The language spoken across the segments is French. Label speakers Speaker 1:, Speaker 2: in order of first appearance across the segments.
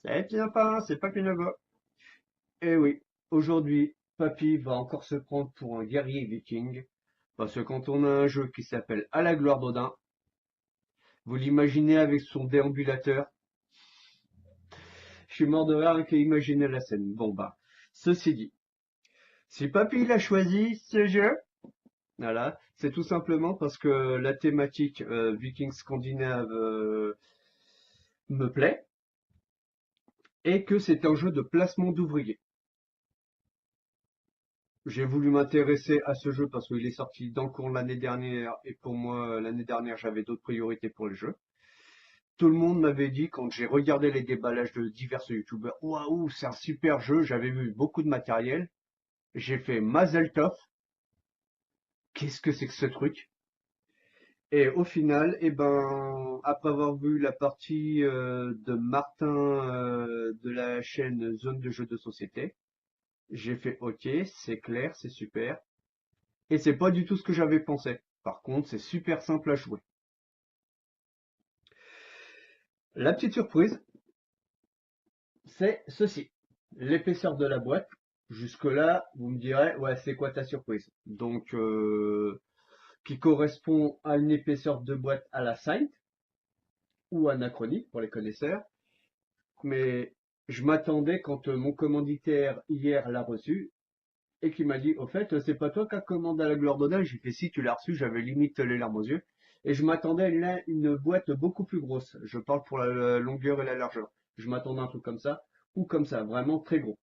Speaker 1: Eh bien pas, c'est Papy Nogo. Eh oui, aujourd'hui, Papy va encore se prendre pour un guerrier viking. Parce que quand on a un jeu qui s'appelle À la gloire d'Odin, vous l'imaginez avec son déambulateur. Je suis mort de rire avec imaginer la scène. Bon bah, ceci dit, si Papy il a choisi ce jeu, voilà, c'est tout simplement parce que la thématique viking scandinave me plaît et que c'est un jeu de placement d'ouvriers. J'ai voulu m'intéresser à ce jeu parce qu'il est sorti dans le cours de l'année dernière et pour moi, l'année dernière, j'avais d'autres priorités pour le jeu. Tout le monde m'avait dit quand j'ai regardé les déballages de divers youtubeurs, waouh, c'est un super jeu, j'avais vu beaucoup de matériel. J'ai fait Mazel Tov, qu'est-ce que c'est que ce truc? Et au final, eh ben, après avoir vu la partie de Martin de la chaîne Zone de jeux de société, j'ai fait OK, c'est clair, c'est super. Et c'est pas du tout ce que j'avais pensé. Par contre, c'est super simple à jouer. La petite surprise, c'est ceci. L'épaisseur de la boîte. Jusque-là, vous me direz, ouais, c'est quoi ta surprise? Donc, qui correspond à une épaisseur de boîte à la Saint ou anachronique pour les connaisseurs. Mais je m'attendais quand mon commanditaire hier l'a reçu et qui m'a dit, au fait, c'est pas toi qui as commandé à la gloire d'Odin. J'ai fait si tu l'as reçu, j'avais limite les larmes aux yeux. Et je m'attendais à une boîte beaucoup plus grosse. Je parle pour la longueur et la largeur. Je m'attendais à un truc comme ça ou comme ça, vraiment très gros.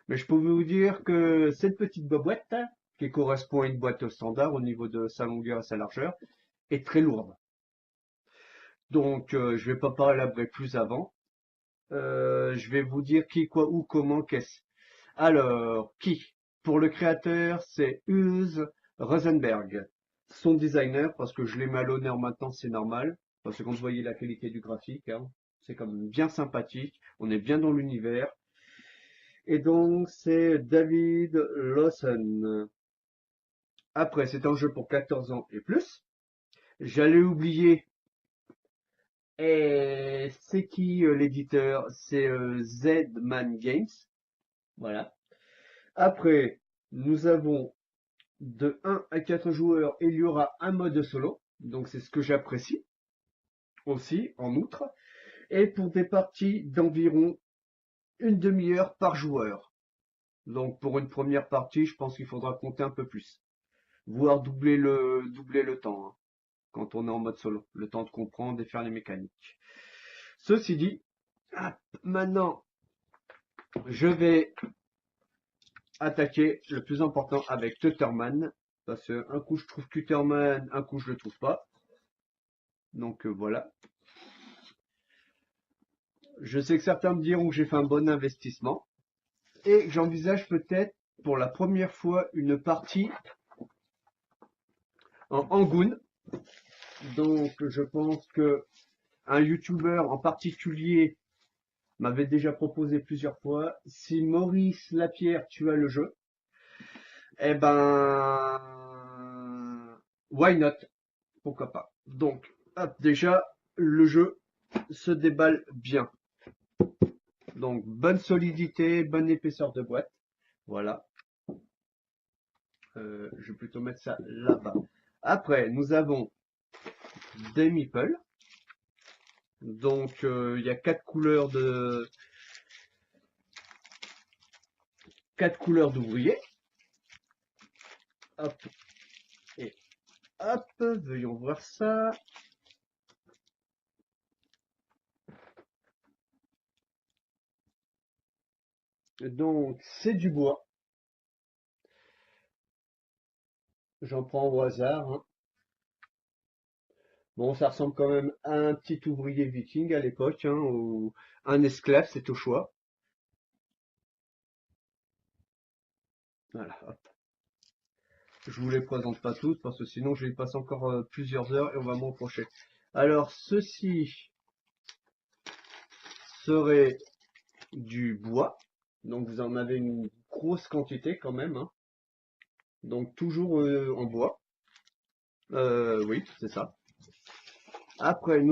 Speaker 1: Mais je peux vous dire que cette petite boîte, qui correspond à une boîte standard au niveau de sa longueur et sa largeur, est très lourde. Donc, je vais pas parler plus avant. Je vais vous dire qui, quoi, où, comment, qu'est-ce. Alors, qui? Pour le créateur, c'est Uz Rosenberg. Son designer, parce que je l'ai mis à l'honneur maintenant, c'est normal. Parce que quand vous voyez la qualité du graphique, hein, c'est quand même bien sympathique. On est bien dans l'univers. Et donc, c'est David Lawson. Après, c'est un jeu pour 14 ans et plus. J'allais oublier. Et c'est qui l'éditeur? C'est Z-Man Games. Voilà. Après, nous avons de 1 à 4 joueurs et il y aura un mode solo. Donc c'est ce que j'apprécie aussi, en outre. Et pour des parties d'environ une demi-heure par joueur. Donc pour une première partie, je pense qu'il faudra compter un peu plus. Voire doubler le temps, hein, quand on est en mode solo. Le temps de comprendre et faire les mécaniques. Ceci dit, maintenant, je vais attaquer le plus important avec Tutterman. Parce que un coup je trouve Tutterman, un coup je le trouve pas. Donc voilà. Je sais que certains me diront que j'ai fait un bon investissement. Et que j'envisage peut-être pour la première fois une partie en Angoon. Donc je pense que un YouTuber en particulier m'avait déjà proposé plusieurs fois. Si Maurice Lapierre tu as le jeu, eh ben why not? Pourquoi pas? Donc, hop, déjà, le jeu se déballe bien. Donc, bonne solidité, bonne épaisseur de boîte. Voilà. Je vais plutôt mettre ça là-bas. Après, nous avons des meeples. Donc, il y a quatre couleurs d'ouvriers. Hop et hop. Veuillons voir ça. Donc, c'est du bois. J'en prends au hasard, hein. Bon, ça ressemble quand même à un petit ouvrier viking à l'époque, hein, ou un esclave, c'est au choix. Voilà, hop. Je vous les présente pas toutes parce que sinon je vais y passer encore plusieurs heures et on va m'en reprocher. Alors, ceci serait du bois. Donc vous en avez une grosse quantité quand même, hein. Donc toujours en bois. Oui, c'est ça. Après, alors,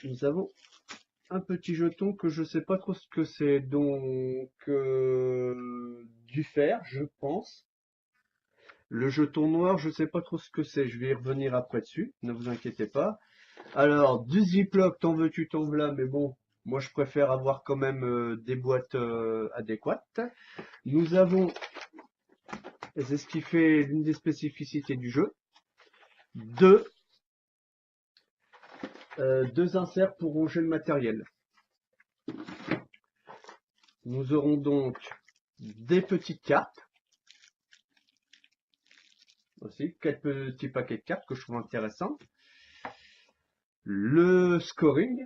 Speaker 1: nous avons un petit jeton que je sais pas trop ce que c'est, donc du fer, je pense. Le jeton noir, je sais pas trop ce que c'est, je vais y revenir après dessus, ne vous inquiétez pas. Alors, du Ziploc, t'en veux-tu, t'en voilà, mais bon, moi je préfère avoir quand même des boîtes adéquates. Nous avons, et c'est ce qui fait l'une des spécificités du jeu, deux, deux inserts pour ranger le matériel. Nous aurons donc des petites cartes, aussi, quelques petits paquets de cartes que je trouve intéressants. Le scoring,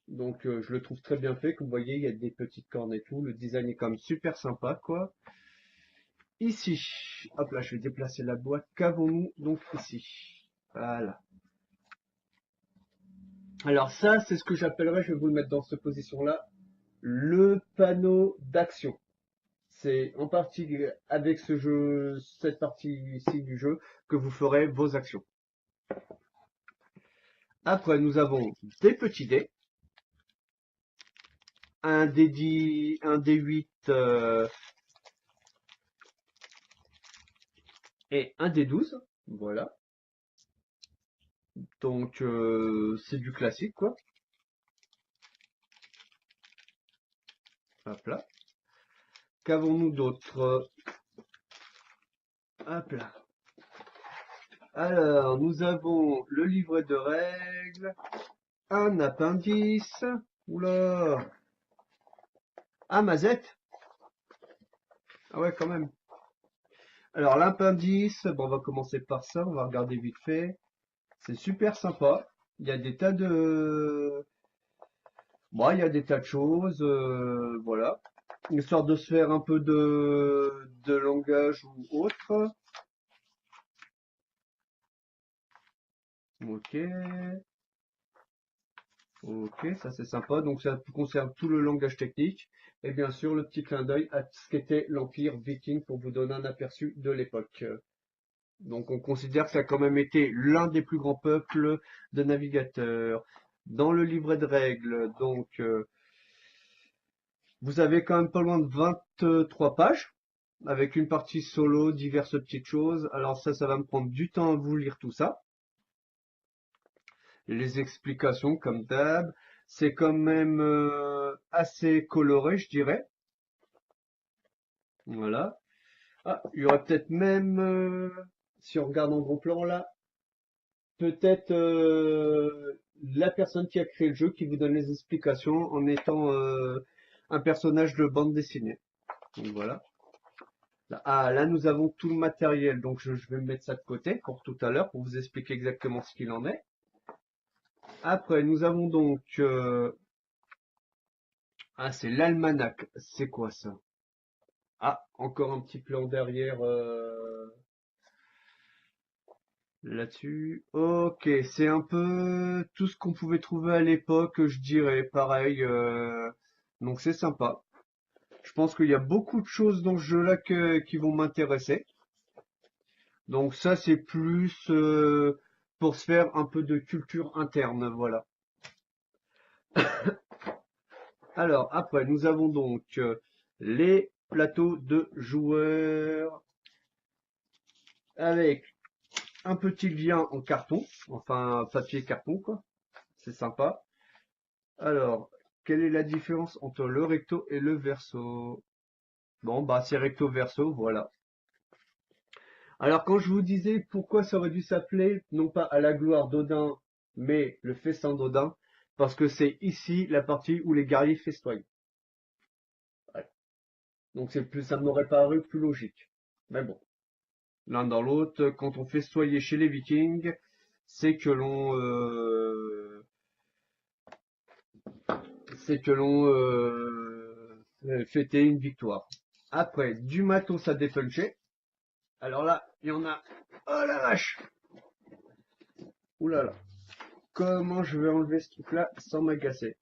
Speaker 1: donc je le trouve très bien fait, comme vous voyez, il y a des petites cornes et tout, le design est quand même super sympa, quoi. Ici, hop là, je vais déplacer la boîte, qu'avons-nous donc ici? Voilà. Alors ça, c'est ce que j'appellerais, je vais vous le mettre dans cette position-là, le panneau d'action. C'est en partie avec ce jeu, cette partie ici du jeu, que vous ferez vos actions. Après, nous avons des petits dés, un D8 et un D12, voilà. Donc c'est du classique, quoi. Hop là. Qu'avons-nous d'autre? Hop là. Alors, nous avons le livret de règles, un appendice. Oula. Ah, Mazette. Ah ouais, quand même. Alors, l'appendice, bon, on va commencer par ça, on va regarder vite fait. C'est super sympa. Il y a des tas de... Bon, il y a des tas de choses, voilà. Histoire de se faire un peu de langage ou autre. Ok. Ok, ça c'est sympa. Donc ça concerne tout le langage technique. Et bien sûr, le petit clin d'œil à ce qu'était l'Empire viking pour vous donner un aperçu de l'époque. Donc on considère que ça a quand même été l'un des plus grands peuples de navigateurs. Dans le livret de règles, donc vous avez quand même pas loin de 23 pages, avec une partie solo, diverses petites choses. Alors ça va me prendre du temps à vous lire tout ça. Les explications, comme d'hab, c'est quand même assez coloré, je dirais. Voilà. Ah, il y aurait peut-être même, si on regarde en gros plan là, peut-être la personne qui a créé le jeu qui vous donne les explications en étant un personnage de bande dessinée. Donc voilà. Là, nous avons tout le matériel, donc je vais me mettre ça de côté pour tout à l'heure pour vous expliquer exactement ce qu'il en est. Après, nous avons donc c'est l'almanach. C'est quoi ça? Ah, encore un petit plan derrière là-dessus. Ok, c'est un peu tout ce qu'on pouvait trouver à l'époque, je dirais. Pareil, donc c'est sympa. Je pense qu'il y a beaucoup de choses dans ce jeu-là qui vont m'intéresser. Donc ça, c'est plus pour se faire un peu de culture interne, voilà. Alors, après, nous avons donc les plateaux de joueurs avec un petit lien en carton, enfin papier carton quoi, c'est sympa. Alors, quelle est la différence entre le recto et le verso? Bon, bah c'est recto verso, voilà. Alors quand je vous disais pourquoi ça aurait dû s'appeler non pas à la gloire d'Odin, mais le festin d'Odin, parce que c'est ici la partie où les guerriers festoient. Ouais. Donc c'est plus, ça m'aurait paru plus logique. Mais bon, l'un dans l'autre, quand on festoyait chez les Vikings, c'est que l'on fêtait une victoire. Après, du matos à dépuncher. Alors là, il y en a. Oh la vache! Ouh là là. Comment je vais enlever ce truc-là sans m'agacer?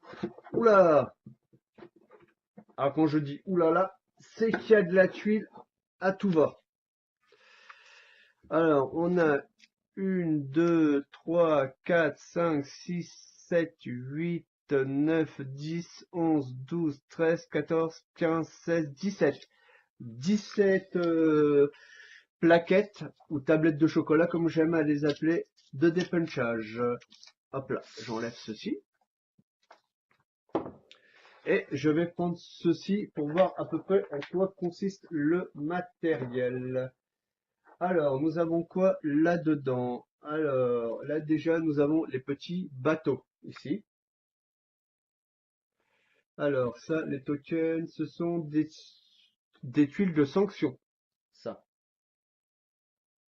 Speaker 1: Ouh là! Alors quand je dis ouh là là, c'est qu'il y a de la tuile à tout va. Alors, on a 1, 2, 3, 4, 5, 6, 7, 8, 9, 10, 11, 12, 13, 14, 15, 16, 17. 17 plaquettes ou tablettes de chocolat, comme j'aime à les appeler, de dépunchage. Hop là, j'enlève ceci. Et je vais prendre ceci pour voir à peu près en quoi consiste le matériel. Alors, nous avons quoi là-dedans? Alors, là déjà, nous avons les petits bateaux, ici. Alors, ça, les tokens, ce sont des tuiles de sanction. Ça,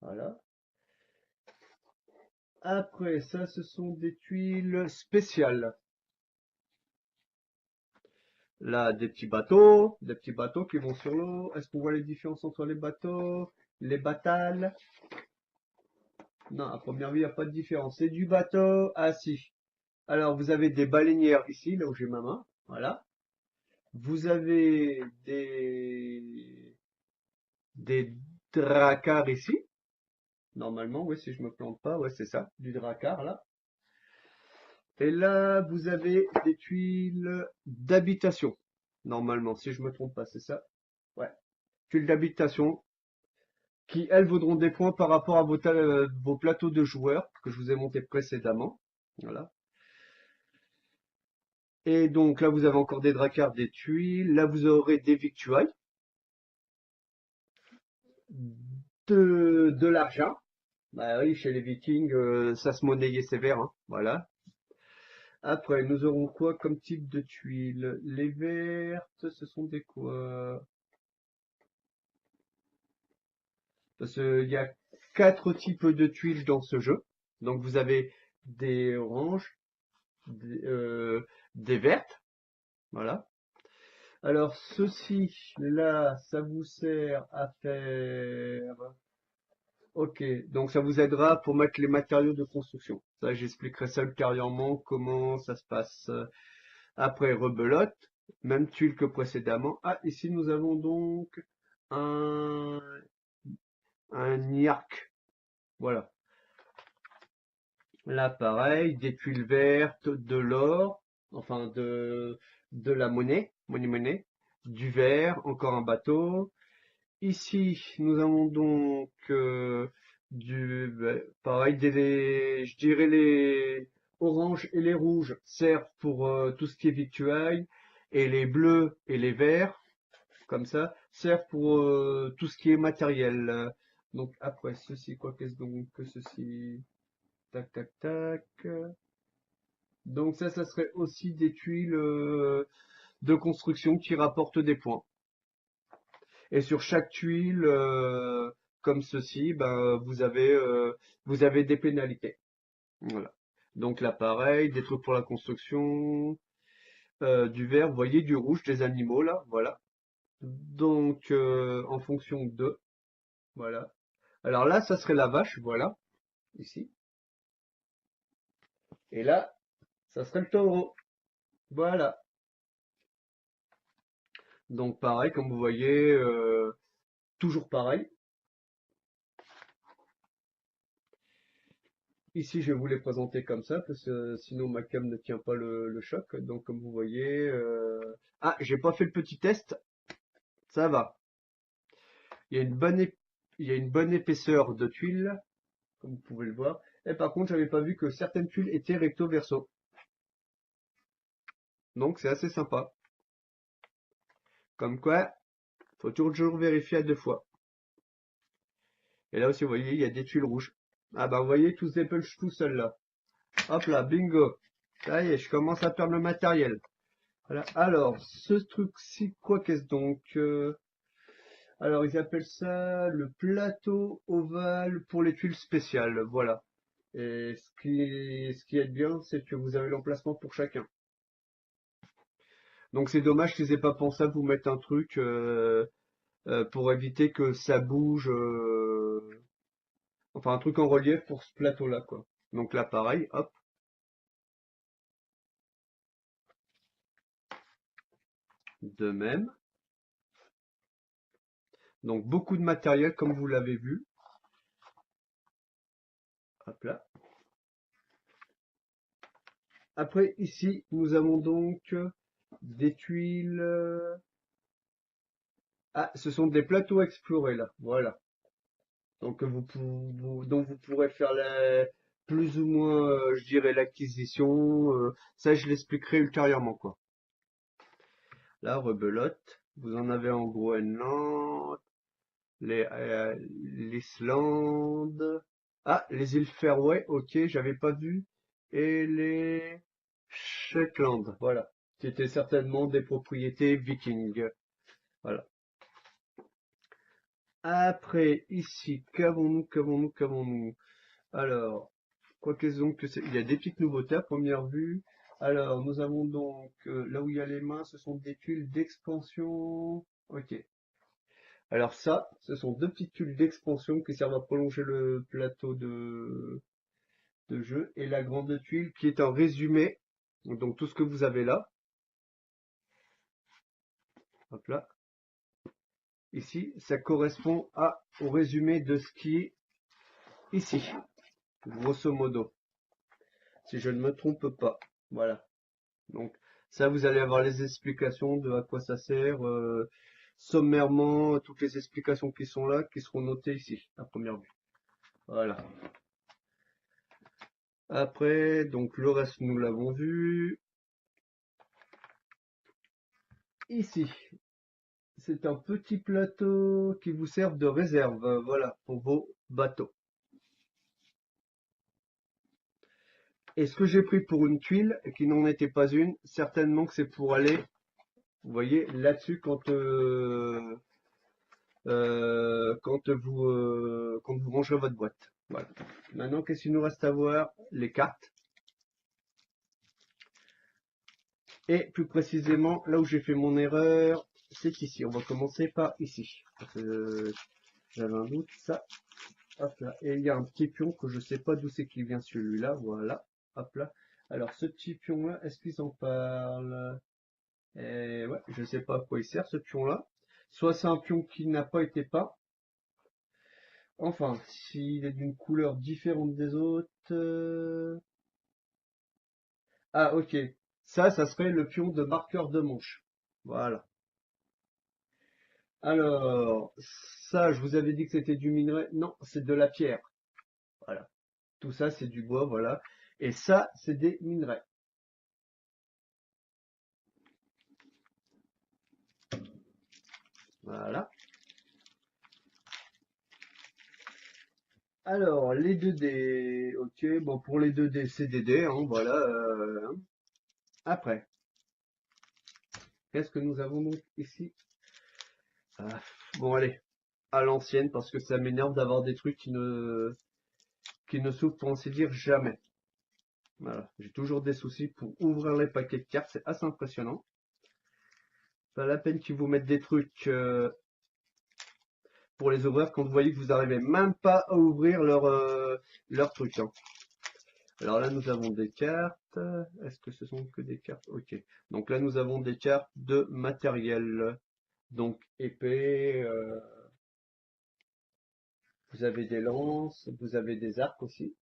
Speaker 1: voilà. Après, ça, ce sont des tuiles spéciales. Là, des petits bateaux qui vont sur l'eau. Est-ce qu'on voit les différences entre les bateaux, les batales? Non, à première vue, il n'y a pas de différence. C'est du bateau. Ah si. Alors, vous avez des baleinières ici, là où j'ai ma main. Voilà. Vous avez des dracars ici. Normalement, oui, si je me plante pas, ouais, c'est ça, du dracar là. Et là, vous avez des tuiles d'habitation. Normalement, si je me trompe pas, c'est ça. Ouais. Tuiles d'habitation qui, elles, vaudront des points par rapport à vos plateaux de joueurs que je vous ai monté précédemment. Voilà. Et donc là, vous avez encore des dracars, des tuiles. Là, vous aurez des victuailles, de l'argent. Bah oui, chez les Vikings, ça se monnayait sévère, hein. Voilà. Après, nous aurons quoi comme type de tuiles? Les vertes, ce sont des quoi? Parce qu'il y a quatre types de tuiles dans ce jeu. Donc vous avez des oranges, des vertes, voilà. Alors ceci, là, ça vous sert à faire. Ok, donc ça vous aidera pour mettre les matériaux de construction. Ça, j'expliquerai ça ultérieurement comment ça se passe. Après, rebelote, même tuile que précédemment. Ah, ici nous avons donc un, un yark. Voilà. Là, pareil, des tuiles vertes, de l'or, enfin de la monnaie, du verre, encore un bateau. Ici, nous avons donc pareil, je dirais les oranges et les rouges servent pour tout ce qui est victuailles, et les bleus et les verts, comme ça, servent pour tout ce qui est matériel. Donc après ceci, quoi qu'est-ce donc que ceci? Tac, tac, tac. Donc ça serait aussi des tuiles de construction qui rapportent des points. Et sur chaque tuile, comme ceci, ben, vous avez des pénalités. Voilà. Donc là, pareil, des trucs pour la construction, du vert, vous voyez, du rouge, des animaux, là, voilà. Donc, en fonction de, voilà. Alors là, ça serait la vache, voilà, ici. Et là, ça serait le taureau, voilà. Donc pareil, comme vous voyez, toujours pareil. Ici, je vais vous les présenter comme ça, parce que sinon ma cam ne tient pas le choc. Donc, comme vous voyez, ah, j'ai pas fait le petit test. Ça va. Il y a une il y a une bonne épaisseur de tuiles, comme vous pouvez le voir. Et par contre, j'avais pas vu que certaines tuiles étaient recto verso. Donc, c'est assez sympa. Comme quoi, faut toujours vérifier à deux fois. Et là aussi, vous voyez, il y a des tuiles rouges. Ah bah, vous voyez, tout se dépêche tout seul là. Hop là, bingo. Ça y est, je commence à perdre le matériel. Voilà. Alors, ce truc-ci, quoi qu'est-ce donc? Alors, ils appellent ça le plateau ovale pour les tuiles spéciales. Voilà. Et ce qui est bien, c'est que vous avez l'emplacement pour chacun. Donc, c'est dommage qu'ils aient pas pensé à vous mettre un truc pour éviter que ça bouge. Enfin, un truc en relief pour ce plateau-là, quoi. Donc là, pareil, hop, de même. Donc beaucoup de matériel comme vous l'avez vu. Hop là. Après ici nous avons donc des tuiles. Ah, ce sont des plateaux à explorer là. Voilà. Donc dont vous pourrez faire plus ou moins, je dirais, l'acquisition. Ça, je l'expliquerai ultérieurement, quoi. Là, rebelote. Vous en avez en Groenland, l'Islande. Ah, les îles Faroé, ok, j'avais pas vu. Et les Shetland, voilà. C'était certainement des propriétés vikings. Voilà. Après, ici, qu'avons-nous? Alors, quoi qu'est-ce donc que c'est? Il y a des petites nouveautés à première vue. Alors, nous avons donc, là où il y a les mains, ce sont des tuiles d'expansion. Ok. Alors ça, ce sont deux petites tuiles d'expansion qui servent à prolonger le plateau de jeu. Et la grande tuile qui est un résumé. Donc tout ce que vous avez là. Hop là. Ici, ça correspond au résumé de ce qui est ici. Grosso modo. Si je ne me trompe pas. Voilà. Donc ça, vous allez avoir les explications de à quoi ça sert, sommairement, toutes les explications qui sont là, qui seront notées ici, à première vue. Voilà. Après, donc le reste, nous l'avons vu. Ici, c'est un petit plateau qui vous sert de réserve, voilà, pour vos bateaux. Et ce que j'ai pris pour une tuile, et qui n'en était pas une, certainement que c'est pour aller, vous voyez, là-dessus quand vous rangerez votre boîte. Voilà. Maintenant, qu'est-ce qu'il nous reste à voir? Les cartes. Et plus précisément, là où j'ai fait mon erreur, c'est ici. On va commencer par ici. Parce que j'avais un doute. Ça, hop là. Et il y a un petit pion que je sais pas d'où c'est qu'il vient celui-là. Voilà. Hop là. Alors, ce petit pion-là, est-ce qu'ils en parlent? Ouais, je sais pas à quoi il sert ce pion-là. Soit c'est un pion qui n'a pas été peint. Enfin, s'il est d'une couleur différente des autres. Ah, ok. Ça serait le pion de marqueur de manche. Voilà. Alors, ça, je vous avais dit que c'était du minerai. Non, c'est de la pierre. Voilà. Tout ça, c'est du bois, voilà. Et ça, c'est des minerais. Voilà. Alors, les 2D. Ok, bon, pour les 2D, c'est des dés, hein, voilà. Après, qu'est-ce que nous avons donc ici? Ah, bon, allez, à l'ancienne, parce que ça m'énerve d'avoir des trucs qui ne s'ouvrent, pour ainsi dire, jamais. Voilà. J'ai toujours des soucis pour ouvrir les paquets de cartes, c'est assez impressionnant. Pas la peine qu'ils vous mettent des trucs pour les ouvrir quand vous voyez que vous n'arrivez même pas à ouvrir leur truc, hein. Alors là, nous avons des cartes. Est-ce que ce sont que des cartes? Ok. Donc là, nous avons des cartes de matériel. Donc épée, vous avez des lances, vous avez des arcs aussi.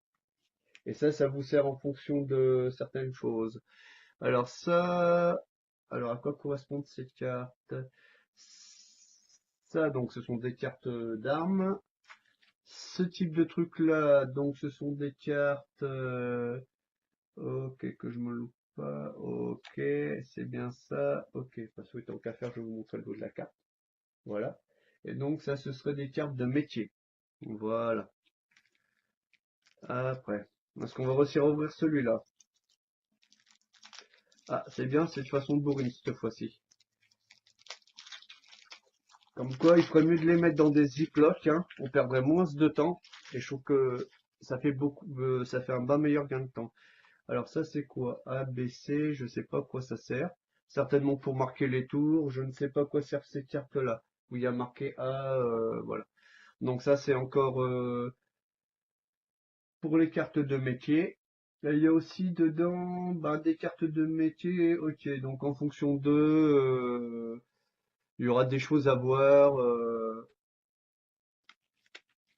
Speaker 1: Et ça vous sert en fonction de certaines choses. Alors ça, alors à quoi correspondent ces cartes? Ça, donc, ce sont des cartes d'armes. Ce type de truc là, donc ce sont des cartes. Ok, que je me loupe pas. Ok, c'est bien ça. Ok, parce que tant qu'à faire, je vais vous montrer le dos de la carte. Voilà. Et donc ça, ce serait des cartes de métier. Voilà. Après, est-ce qu'on va réussir à ouvrir celui-là? Ah, c'est bien, c'est de façon bourrine cette fois-ci. Comme quoi, il ferait mieux de les mettre dans des ziplocs, hein. On perdrait moins de temps. Et je trouve que ça fait ça fait un bas meilleur gain de temps. Alors ça, c'est quoi? A, B, C, je sais pas à quoi ça sert. Certainement pour marquer les tours. Je ne sais pas à quoi servent ces cartes-là. Où il y a marqué A, voilà. Donc ça, c'est encore pour les cartes de métier. Et il y a aussi dedans des cartes de métier. Ok, donc en fonction de, il y aura des choses à voir.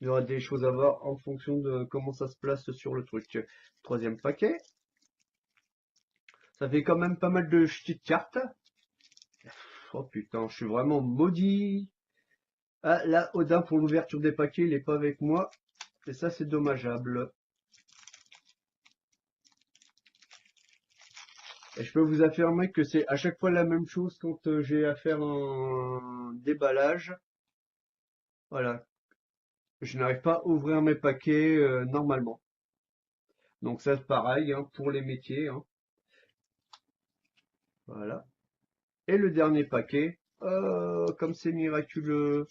Speaker 1: Il y aura des choses à voir en fonction de comment ça se place sur le truc. Troisième paquet. Ça fait quand même pas mal de petites cartes. Oh putain, je suis vraiment maudit. Ah, là, Odin, pour l'ouverture des paquets, il est pas avec moi. Et ça, c'est dommageable. Et je peux vous affirmer que c'est à chaque fois la même chose quand j'ai à faire un déballage. Voilà. Je n'arrive pas à ouvrir mes paquets normalement. Donc ça, c'est pareil hein, pour les métiers. Hein. Voilà. Et le dernier paquet. Comme c'est miraculeux.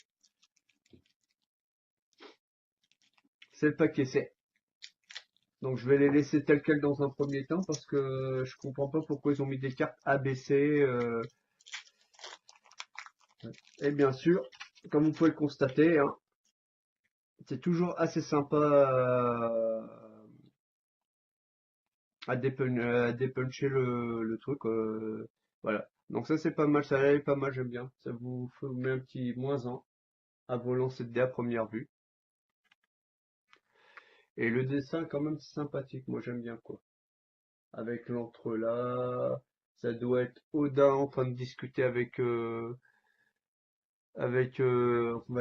Speaker 1: C'est le paquet C. Donc je vais les laisser tels quels dans un premier temps parce que je comprends pas pourquoi ils ont mis des cartes ABC. Et bien sûr, comme vous pouvez le constater, hein, c'est toujours assez sympa à dépuncher le truc. Voilà. Donc ça c'est pas mal, ça est pas mal, j'aime bien. Ça vous met un petit moins un à vos lancers de dés à première vue. Et le dessin quand même c'est sympathique, moi j'aime bien quoi. Avec l'entrelac, ça doit être Odin en train de discuter avec on va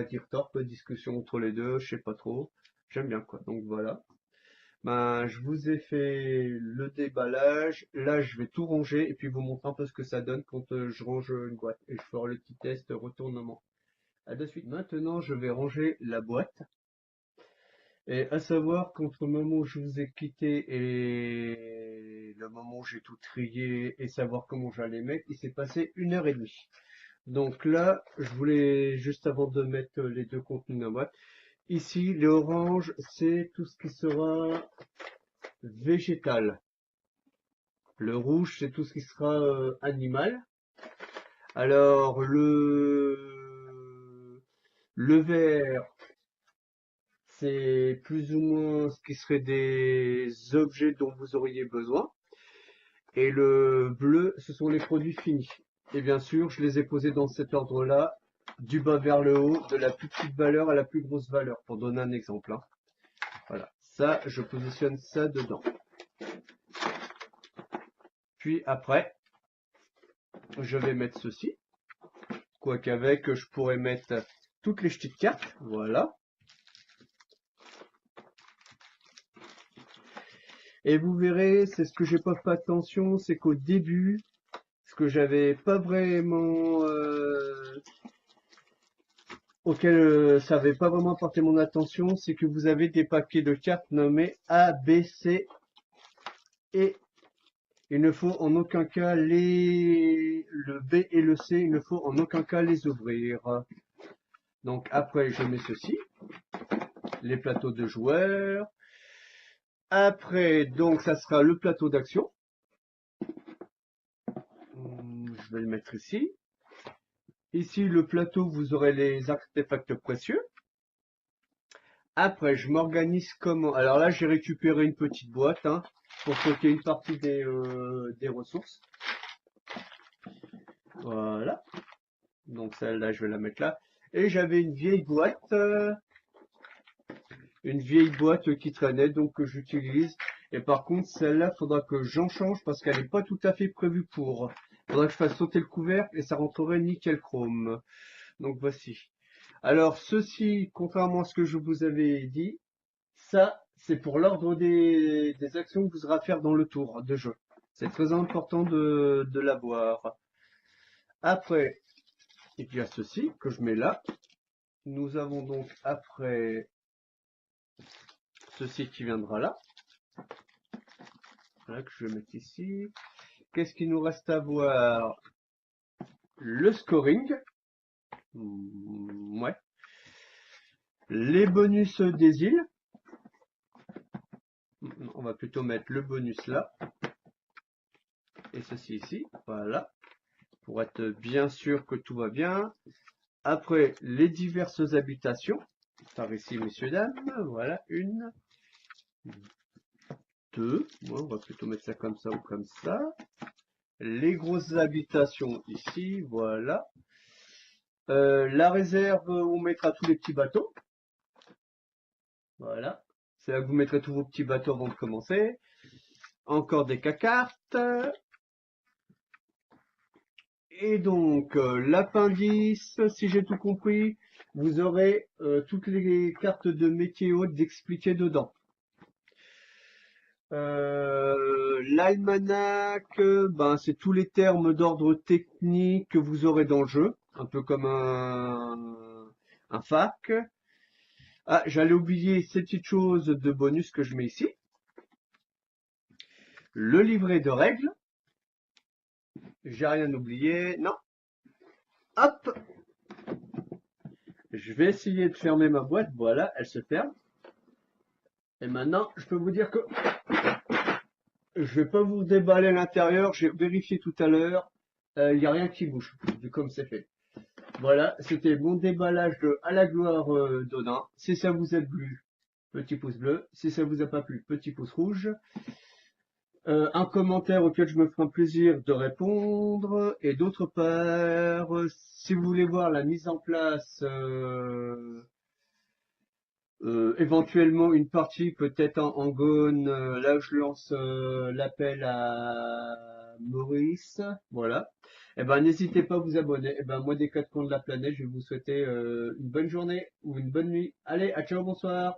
Speaker 1: dire Torp, discussion entre les deux, je sais pas trop. J'aime bien quoi. Donc voilà. Ben, je vous ai fait le déballage. Là, je vais tout ranger et puis vous montrer un peu ce que ça donne quand je range une boîte. Et je ferai le petit test retournement. À de suite. Maintenant, je vais ranger la boîte. Et à savoir qu'entre le moment où je vous ai quitté et le moment où j'ai tout trié et savoir comment j'allais mettre, il s'est passé 1 heure et demie. Donc là, je voulais, juste avant de mettre les deux contenus dans la boîte, ici, les oranges, c'est tout ce qui sera végétal. Le rouge, c'est tout ce qui sera animal. Alors, le vert, c'est plus ou moins ce qui serait des objets dont vous auriez besoin. Et le bleu, ce sont les produits finis. Et bien sûr, je les ai posés dans cet ordre-là, du bas vers le haut, de la plus petite valeur à la plus grosse valeur, pour donner un exemple. Hein. Voilà, ça, je positionne ça dedans. Puis après, je vais mettre ceci. Quoiqu'avec, je pourrais mettre toutes les petites cartes. Voilà. Et vous verrez, c'est ce que j'ai pas fait attention, c'est qu'au début, ce que j'avais pas vraiment auquel ça n'avait pas vraiment porté mon attention, c'est que vous avez des paquets de cartes nommés A, B, C et il ne faut en aucun cas le B et le C, il ne faut en aucun cas les ouvrir. Donc après, je mets ceci, les plateaux de joueurs. Après, donc ça sera le plateau d'action. Je vais le mettre ici. Ici, le plateau, vous aurez les artefacts précieux. Après, je m'organise comment? Alors là, j'ai récupéré une petite boîte hein, pour stocker une partie des ressources. Voilà. Donc celle-là, je vais la mettre là. Et j'avais une vieille boîte qui traînait, donc que j'utilise. Et par contre, celle-là, faudra que j'en change parce qu'elle n'est pas tout à fait prévue pour. Faudra que je fasse sauter le couvercle et ça rentrerait nickel chrome. Donc voici. Alors ceci, contrairement à ce que je vous avais dit, ça, c'est pour l'ordre des actions que vous aurez à faire dans le tour de jeu. C'est très important de l'avoir. Après, il y a ceci que je mets là. Nous avons donc après ceci qui viendra là. Voilà que je vais mettre ici. Qu'est-ce qu'il nous reste à voir? Le scoring. Ouais. Les bonus des îles. On va plutôt mettre le bonus là. Et ceci ici. Voilà. Pour être bien sûr que tout va bien. Après, les diverses habitations. Par ici, messieurs, dames. Voilà, une, deux. Bon, on va plutôt mettre ça comme ça ou comme ça. Les grosses habitations ici, voilà. La réserve où on mettra tous les petits bateaux. Voilà. C'est là que vous mettrez tous vos petits bateaux avant de commencer. Encore des cartes. Et donc, l'appendice, si j'ai tout compris, vous aurez toutes les cartes de métier hautes expliquées dedans. L'almanach, ben, c'est tous les termes d'ordre technique que vous aurez dans le jeu, un peu comme un fac. Ah, j'allais oublier ces petites choses de bonus que je mets ici. Le livret de règles. J'ai rien oublié. Non. Hop. Je vais essayer de fermer ma boîte. Voilà, elle se ferme. Et maintenant, je peux vous dire que je vais pas vous déballer l'intérieur. J'ai vérifié tout à l'heure. Il n'y a rien qui bouge, vu comme c'est fait. Voilà, c'était mon déballage de À la gloire d'Odin. Si ça vous a plu, petit pouce bleu. Si ça vous a pas plu, petit pouce rouge. Un commentaire auquel je me ferai un plaisir de répondre. Et d'autre part, si vous voulez voir la mise en place, éventuellement une partie peut-être en Gone, là où je lance l'appel à Maurice, voilà. Eh ben, n'hésitez pas à vous abonner. Eh ben, moi, des quatre coins de la planète, je vais vous souhaiter une bonne journée ou une bonne nuit. Allez, à ciao, bonsoir.